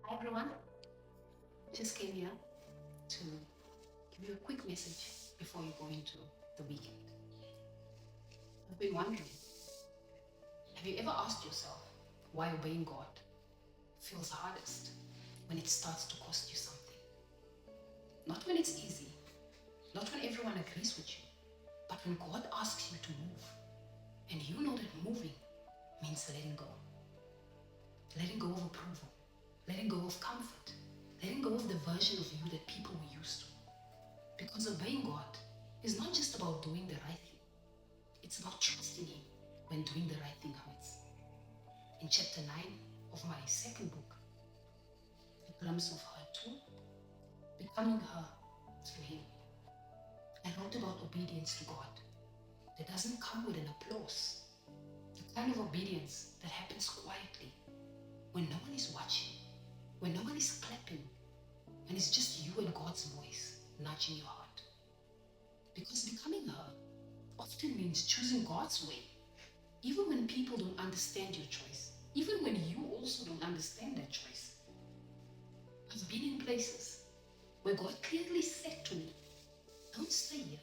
Hi everyone, just came here to give you a quick message before you go into the weekend. I've been wondering, have you ever asked yourself why obeying God feels hardest when it starts to cost you something? Not when it's easy, not when everyone agrees with you, but when God asks you to move and you know that moving means letting go. Letting go of approval, letting go of comfort, letting go of the version of you that people were used to. Because obeying God is not just about doing the right thing, it's about trusting Him when doing the right thing hurts. In chapter 9 of my second book, A Glimpse of HER2, Becoming Her Through Him, I wrote about obedience to God that doesn't come with an applause, the kind of obedience that happens quietly when no one is watching, when no one is clapping, and it's just you and God's voice nudging your heart. Because becoming her often means choosing God's way, even when people don't understand your choice, even when you also don't understand that choice. I've been in places where God clearly said to me, don't stay here,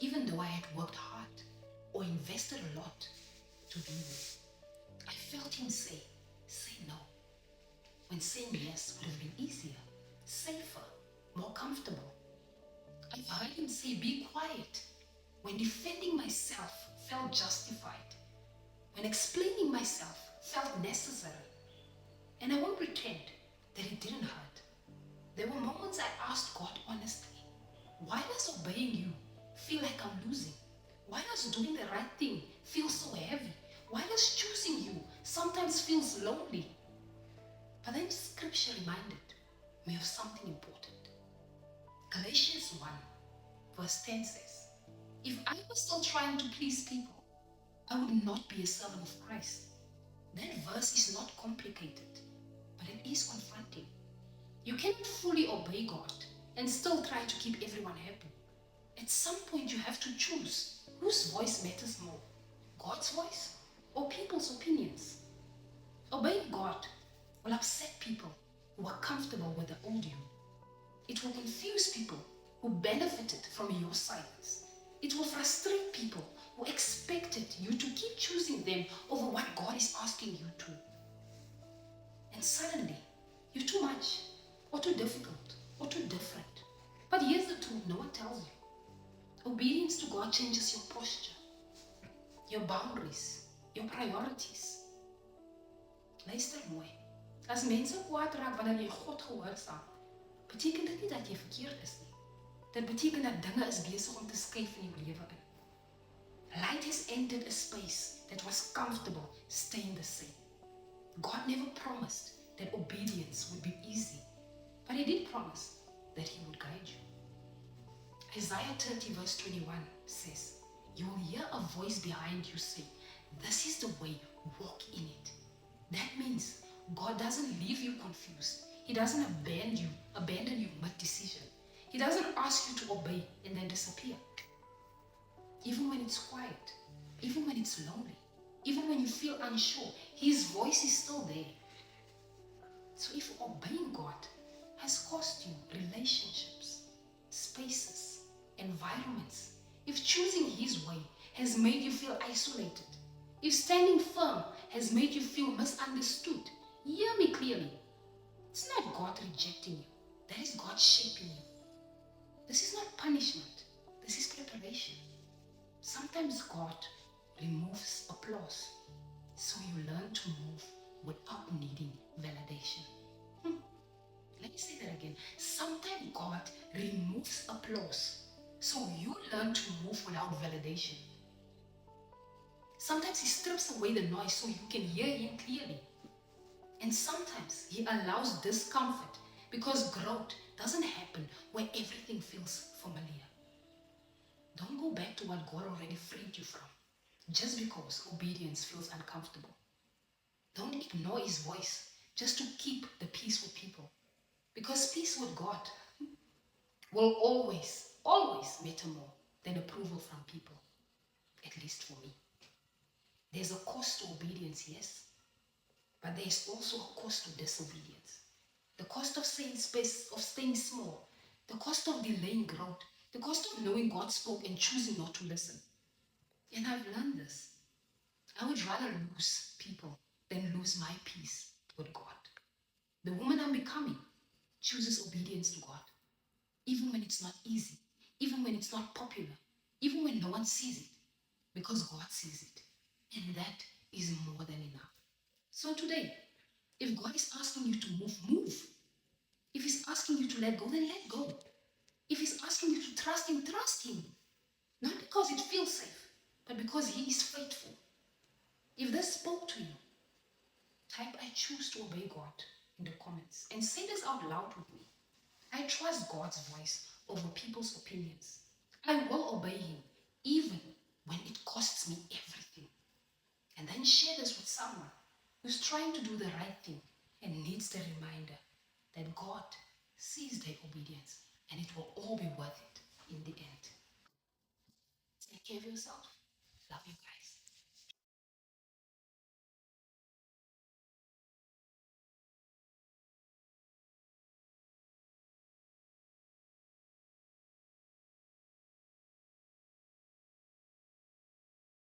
even though I had worked hard or invested a lot to be there. I felt Him say no, when saying yes would have been easier, safer, more comfortable. I've heard Him say, be quiet, when defending myself felt justified, when explaining myself felt necessary. And I won't pretend that it didn't hurt. There were moments I asked God honestly, why does obeying you feel like I'm losing? Why does doing the right thing feel so heavy? Why does choosing you sometimes feels lonely? But then scripture reminded me of something important. Galatians 1 verse 10 says, if I was still trying to please people, I would not be a servant of Christ. That verse is not complicated, but it is confronting. You cannot fully obey God and still try to keep everyone happy. At some point you have to choose whose voice matters more, God's voice or people's opinions. Obeying God will upset people who are comfortable with the old you. It will confuse people who benefited from your silence. It will frustrate people who expected you to keep choosing them over what God is asking you to. And suddenly, you're too much, or too difficult, or too different. But here's the truth no one tells you. Obedience to God changes your posture, your boundaries, your priorities. Luister mooi. As mense kwaad raak wanneer jy God gehoorsaam, beteken dit nie dat jy verkeerd is nie. Dit beteken dat dinge is besig om te skuif in jou lewe in. Light has entered a space that was comfortable, staying the same. God never promised that obedience would be easy, but He did promise that He would guide you. Isaiah 30 verse 21 says, you will hear a voice behind you say, this is the way, walk in it. That means God doesn't leave you confused. He doesn't abandon you mid-decision. He doesn't ask you to obey and then disappear. Even when it's quiet, even when it's lonely, even when you feel unsure, His voice is still there. So if obeying God has cost you relationships, spaces, environments, if choosing His way has made you feel isolated, if standing firm has made you feel misunderstood, hear me clearly. It's not God rejecting you. That is God shaping you. This is not punishment. This is preparation. Sometimes God removes applause so you learn to move without needing validation. Let me say that again. Sometimes God removes applause so you learn to move without validation. Sometimes He strips away the noise so you can hear Him clearly. And sometimes He allows discomfort because growth doesn't happen where everything feels familiar. Don't go back to what God already freed you from just because obedience feels uncomfortable. Don't ignore His voice just to keep the peace with people, because peace with God will always matter more than approval from people, at least for me. There's a cost to obedience, yes, But there is also a cost to disobedience. The cost of staying space, of staying small, the cost of delaying growth, the cost of knowing God spoke and choosing not to listen. And I've learned this. I would rather lose people than lose my peace with God. The woman I'm becoming chooses obedience to God, even when it's not easy, even when it's not popular, even when no one sees it, because God sees it. And that is more than enough. So today, if God is asking you to move, move. If He's asking you to let go, then let go. If He's asking you to trust Him, trust Him. Not because it feels safe, but because He is faithful. If this spoke to you, type I choose to obey God in the comments and say this out loud with me. I trust God's voice over people's opinions. I will obey Him even when it costs me everything. And then share this with someone who's trying to do the right thing and needs the reminder that God sees their obedience and it will all be worth it in the end. Take care of yourself.